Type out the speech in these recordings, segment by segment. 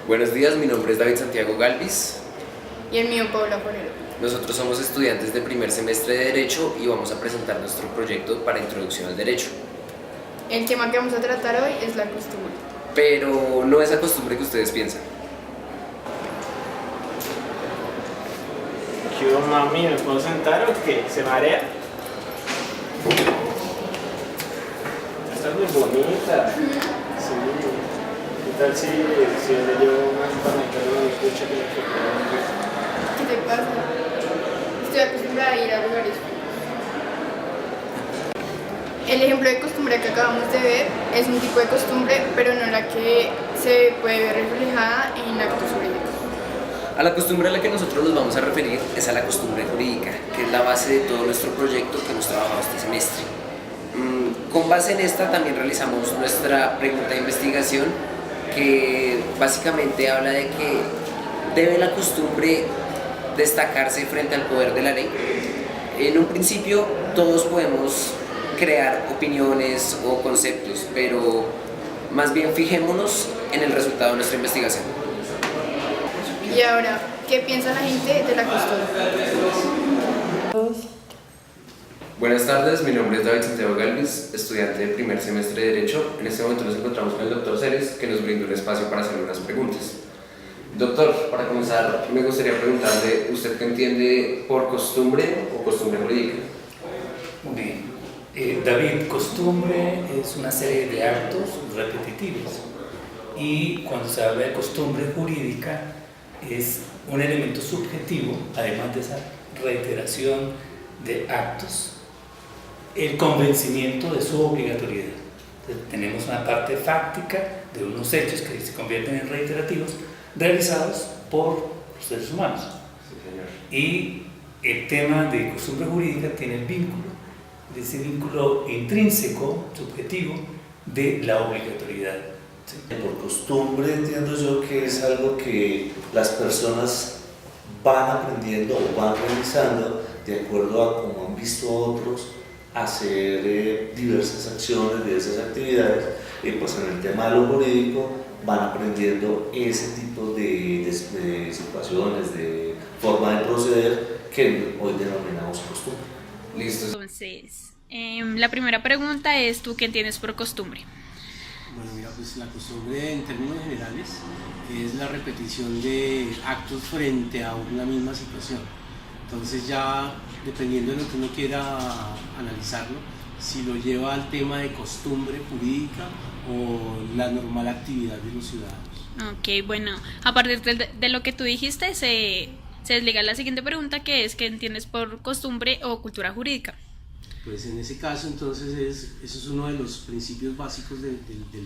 Buenos días, mi nombre es David Santiago Galvis. Y el mío, Paula Forero. Nosotros somos estudiantes de primer semestre de Derecho y vamos a presentar nuestro proyecto para Introducción al Derecho. El tema que vamos a tratar hoy es la costumbre. Pero no esa costumbre que ustedes piensan. ¿Qué hubo, mami? ¿Me puedo sentar o qué? ¿Se marea? Estás muy bonita. Sí. ¿Qué tal si le llevo una empanadita de una escucha que me quedó? ¿Qué te pasa? Estoy acostumbrada a ir a lugares. El ejemplo de costumbre que acabamos de ver es un tipo de costumbre, pero no la que se puede ver reflejada en actos jurídicos. A la costumbre a la que nosotros nos vamos a referir es a la costumbre jurídica, que es la base de todo nuestro proyecto que hemos trabajado este semestre. Con base en esta también realizamos nuestra pregunta de investigación, que básicamente habla de que debe la costumbre destacarse frente al poder de la ley. En un principio todos podemos crear opiniones o conceptos, pero más bien fijémonos en el resultado de nuestra investigación. Y ahora, ¿qué piensa la gente de la costumbre? Buenas tardes, mi nombre es David Santiago Galvis, estudiante de primer semestre de Derecho. En este momento nos encontramos con el doctor Ceres, que nos brinda un espacio para hacer unas preguntas. Doctor, para comenzar, me gustaría preguntarle, ¿usted qué entiende por costumbre o costumbre jurídica? Muy bien. David, costumbre es una serie de actos repetitivos y cuando se habla de costumbre jurídica es un elemento subjetivo, además de esa reiteración de actos, el convencimiento de su obligatoriedad. Entonces, tenemos una parte fáctica de unos hechos que se convierten en reiterativos realizados por los seres humanos. Sí, señor. Y el tema de costumbre jurídica tiene el vínculo, de ese vínculo intrínseco, subjetivo, de la obligatoriedad. ¿Sí? Por costumbre entiendo yo que es algo que las personas van aprendiendo o van realizando de acuerdo a cómo han visto a otros hacer diversas acciones, diversas actividades, y pues en el tema de lo jurídico van aprendiendo ese tipo de situaciones, de forma de proceder que hoy denominamos costumbre. Listo. Entonces, la primera pregunta es, ¿tú qué entiendes por costumbre? Bueno, mira, pues la costumbre en términos generales es la repetición de actos frente a una misma situación. Entonces ya, dependiendo de lo que uno quiera analizarlo, si lo lleva al tema de costumbre jurídica o la normal actividad de los ciudadanos. Ok, bueno, a partir de lo que tú dijiste se desliga la siguiente pregunta, que es, ¿qué entiendes por costumbre o cultura jurídica? Pues en ese caso entonces eso es uno de los principios básicos del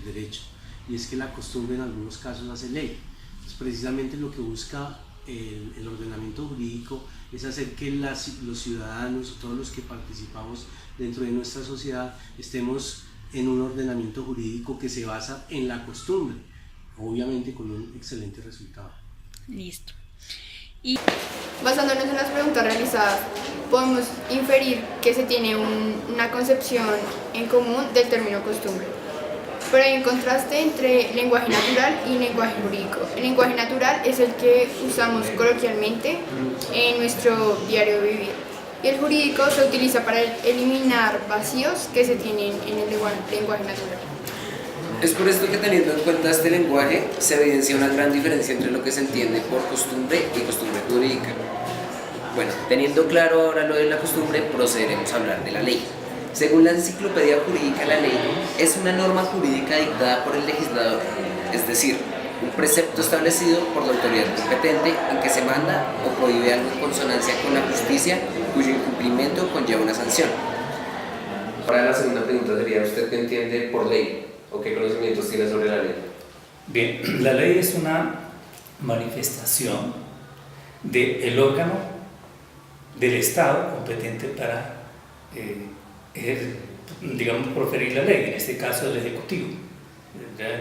derecho, y es que la costumbre en algunos casos hace ley. Entonces precisamente lo que busca el ordenamiento jurídico es hacer que los ciudadanos y todos los que participamos dentro de nuestra sociedad estemos en un ordenamiento jurídico que se basa en la costumbre, obviamente con un excelente resultado. Listo. Basándonos en las preguntas realizadas, podemos inferir que se tiene una concepción en común del término costumbre. Pero hay un contraste entre lenguaje natural y lenguaje jurídico. El lenguaje natural es el que usamos coloquialmente en nuestro diario vivir. Y el jurídico se utiliza para eliminar vacíos que se tienen en el lenguaje natural. Es por esto que, teniendo en cuenta este lenguaje, se evidencia una gran diferencia entre lo que se entiende por costumbre y costumbre jurídica. Bueno, teniendo claro ahora lo de la costumbre, procederemos a hablar de la ley. Según la Enciclopedia Jurídica, la ley es una norma jurídica dictada por el legislador, es decir, un precepto establecido por la autoridad competente en que se manda o prohíbe algo en consonancia con la justicia, cuyo incumplimiento conlleva una sanción. Ahora la segunda pregunta sería, ¿usted qué entiende por ley o qué conocimientos tiene sobre la ley? Bien, la ley es una manifestación del órgano del Estado competente para digamos, proferir la ley, en este caso el Ejecutivo.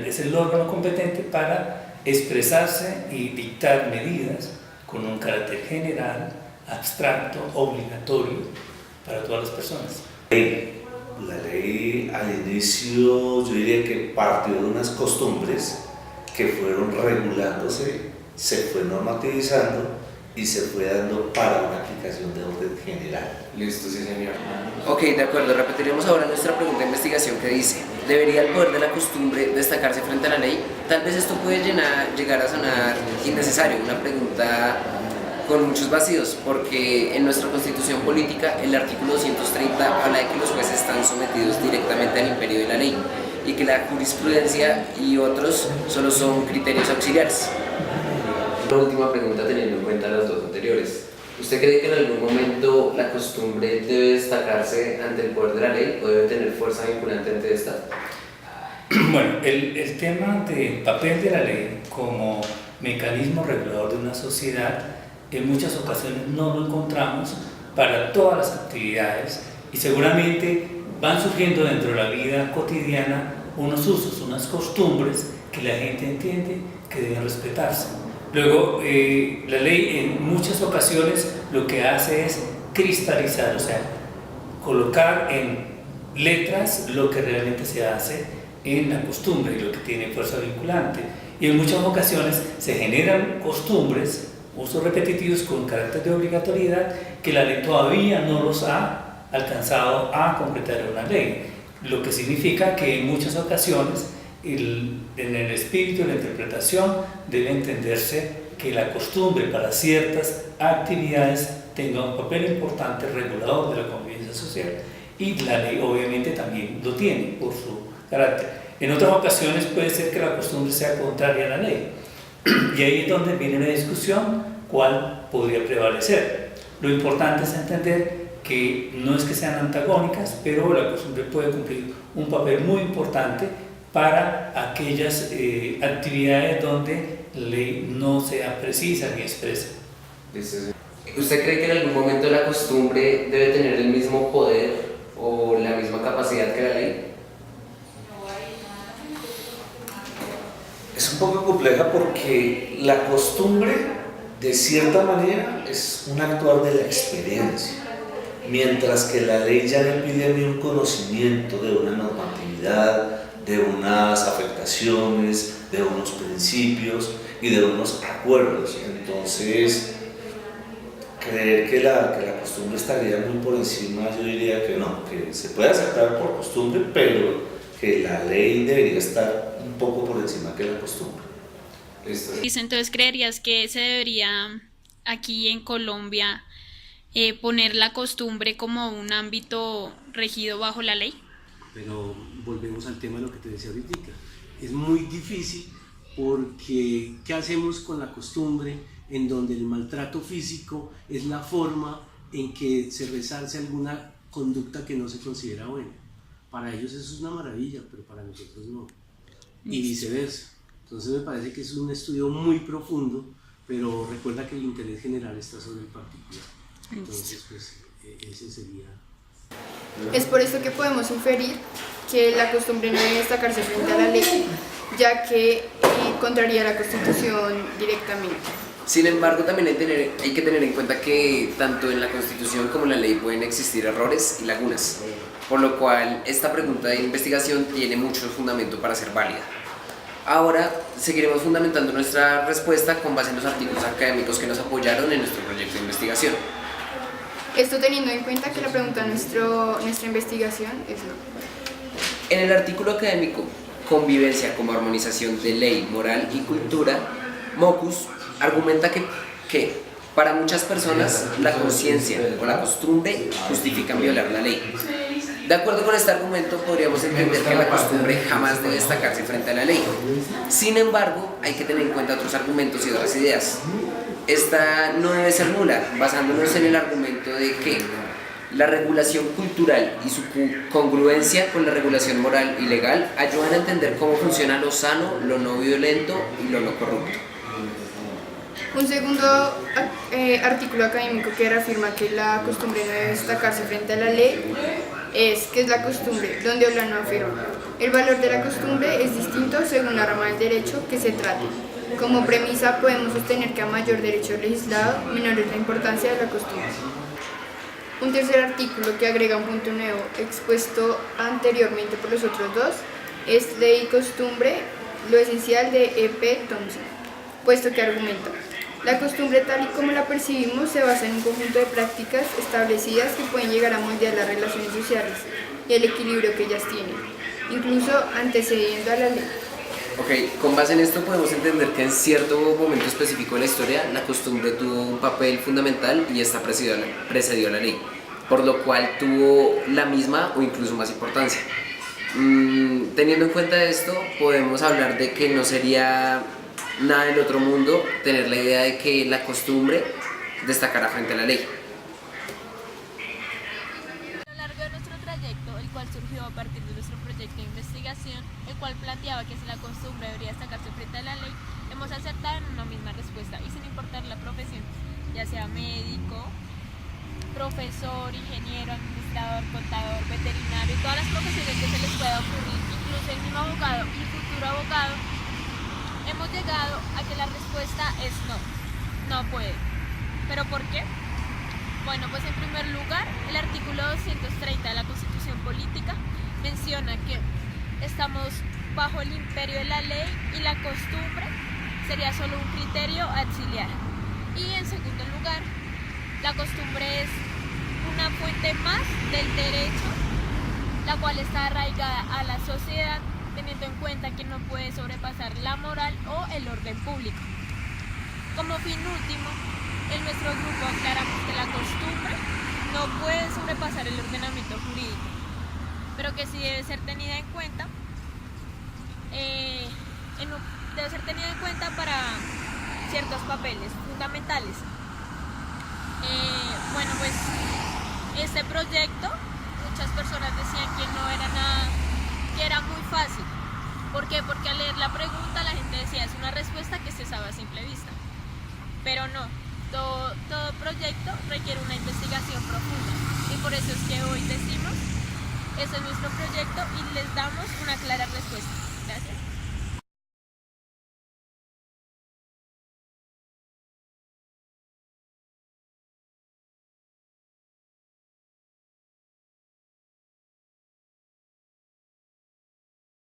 Es el órgano competente para expresarse y dictar medidas con un carácter general, abstracto, obligatorio para todas las personas. La ley al inicio yo diría que partió de unas costumbres que fueron regulándose, se fue normativizando y se fue dando para una aplicación de orden general. Listo, sí señor. Ok, de acuerdo, repetiremos ahora nuestra pregunta de investigación que dice: ¿debería el poder de la costumbre destacarse frente a la ley? Tal vez esto puede llegar a sonar innecesario, una pregunta con muchos vacíos, porque en nuestra constitución política el artículo 230 habla de que los jueces están sometidos directamente al imperio de la ley y que la jurisprudencia y otros solo son criterios auxiliares. Una última pregunta teniendo en cuenta las dos anteriores. ¿Usted cree que en algún momento la costumbre debe destacarse ante el poder de la ley o debe tener fuerza vinculante ante esta? Bueno, el tema del papel de la ley como mecanismo regulador de una sociedad en muchas ocasiones no lo encontramos para todas las actividades y seguramente van surgiendo dentro de la vida cotidiana unos usos, unas costumbres que la gente entiende que deben respetarse. Luego, la ley en muchas ocasiones lo que hace es cristalizar, o sea, colocar en letras lo que realmente se hace en la costumbre y lo que tiene fuerza vinculante. Y en muchas ocasiones se generan costumbres, usos repetitivos con carácter de obligatoriedad que la ley todavía no los ha alcanzado a concretar en una ley, lo que significa que en muchas ocasiones en el espíritu de la interpretación debe entenderse que la costumbre para ciertas actividades tenga un papel importante regulador de la convivencia social y la ley obviamente también lo tiene por su carácter. En otras ocasiones puede ser que la costumbre sea contraria a la ley y ahí es donde viene la discusión cuál podría prevalecer. Lo importante es entender que no es que sean antagónicas, pero la costumbre puede cumplir un papel muy importante para aquellas actividades donde la ley no sea precisa ni expresa. ¿Usted cree que en algún momento la costumbre debe tener el mismo poder o la misma capacidad que la ley? Es un poco compleja porque la costumbre, de cierta manera, es un actuar de la experiencia, mientras que la ley ya le pide a mí un conocimiento de una normatividad, de unas afectaciones, de unos principios y de unos acuerdos. Entonces, creer que la costumbre estaría muy por encima, yo diría que no, que se puede aceptar por costumbre, pero que la ley debería estar un poco por encima que la costumbre. Entonces, ¿creerías que se debería aquí en Colombia poner la costumbre como un ámbito regido bajo la ley? Pero volvemos al tema de lo que te decía ahorita. Es muy difícil porque ¿qué hacemos con la costumbre en donde el maltrato físico es la forma en que se resarce alguna conducta que no se considera buena? Para ellos eso es una maravilla, pero para nosotros no. Y viceversa. Entonces me parece que es un estudio muy profundo, pero recuerda que el interés general está sobre el particular. Entonces, pues, ese sería... Es por esto que podemos inferir que la costumbre no debe destacarse frente a la ley, ya que contraría la Constitución directamente. Sin embargo, también hay que tener en cuenta que tanto en la Constitución como en la ley pueden existir errores y lagunas, por lo cual esta pregunta de investigación tiene mucho fundamento para ser válida. Ahora seguiremos fundamentando nuestra respuesta con base en los artículos académicos que nos apoyaron en nuestro proyecto de investigación. Esto teniendo en cuenta que la pregunta de nuestra investigación es no. En el artículo académico Convivencia como armonización de ley, moral y cultura, Mocus argumenta que para muchas personas la conciencia o la costumbre justifican violar la ley. De acuerdo con este argumento, podríamos entender que la costumbre jamás debe destacarse frente a la ley. Sin embargo, hay que tener en cuenta otros argumentos y otras ideas. Esta no debe ser nula, basándonos en el argumento de que la regulación cultural y su congruencia con la regulación moral y legal ayudan a entender cómo funciona lo sano, lo no violento y lo no corrupto. Un segundo artículo académico que reafirma que la costumbre no debe destacarse frente a la ley es que es la costumbre, donde Olano afirma: el valor de la costumbre es distinto según la rama del derecho que se trate. Como premisa podemos sostener que a mayor derecho legislado, menor es la importancia de la costumbre. Un tercer artículo que agrega un punto nuevo expuesto anteriormente por los otros dos es ley y costumbre lo esencial de E.P. Thompson, puesto que argumenta: la costumbre tal y como la percibimos se basa en un conjunto de prácticas establecidas que pueden llegar a moldear las relaciones sociales y el equilibrio que ellas tienen, incluso antecediendo a la ley. Ok, con base en esto podemos entender que en cierto momento específico de la historia la costumbre tuvo un papel fundamental y esta precedió a la ley, por lo cual tuvo la misma o incluso más importancia. Teniendo en cuenta esto, podemos hablar de que no sería nada del otro mundo tener la idea de que la costumbre destacará frente a la ley. A lo largo de nuestro trayecto, el cual surgió a partir de nuestro proyecto de investigación, el cual planteaba que si la costumbre debería destacarse frente a la ley, hemos acertado en una misma respuesta y sin importar la profesión, ya sea médico, profesor, ingeniero, administrador, contador, veterinario y todas las profesiones que se les pueda ocurrir, incluso el mismo abogado y futuro abogado, hemos llegado a que la respuesta es no puede. ¿Pero por qué? Bueno, pues en primer lugar, el artículo 230 de la Constitución Política menciona que estamos bajo el imperio de la ley y la costumbre sería solo un criterio auxiliar. Y en segundo lugar, la costumbre es una fuente más del derecho, la cual está arraigada a la sociedad, teniendo en cuenta que no puede sobrepasar la moral o el orden público. Como fin último, en nuestro grupo aclaramos que la costumbre no puede sobrepasar el ordenamiento jurídico, pero que sí debe ser tenida en cuenta, para ciertos papeles fundamentales. Bueno, pues este proyecto, muchas personas decían que no era nada, que era muy fácil. ¿Por qué? Porque al leer la pregunta la gente decía, es una respuesta que se sabe a simple vista. Pero no, todo proyecto requiere una investigación profunda. Y por eso es que hoy decimos, ese es nuestro proyecto y les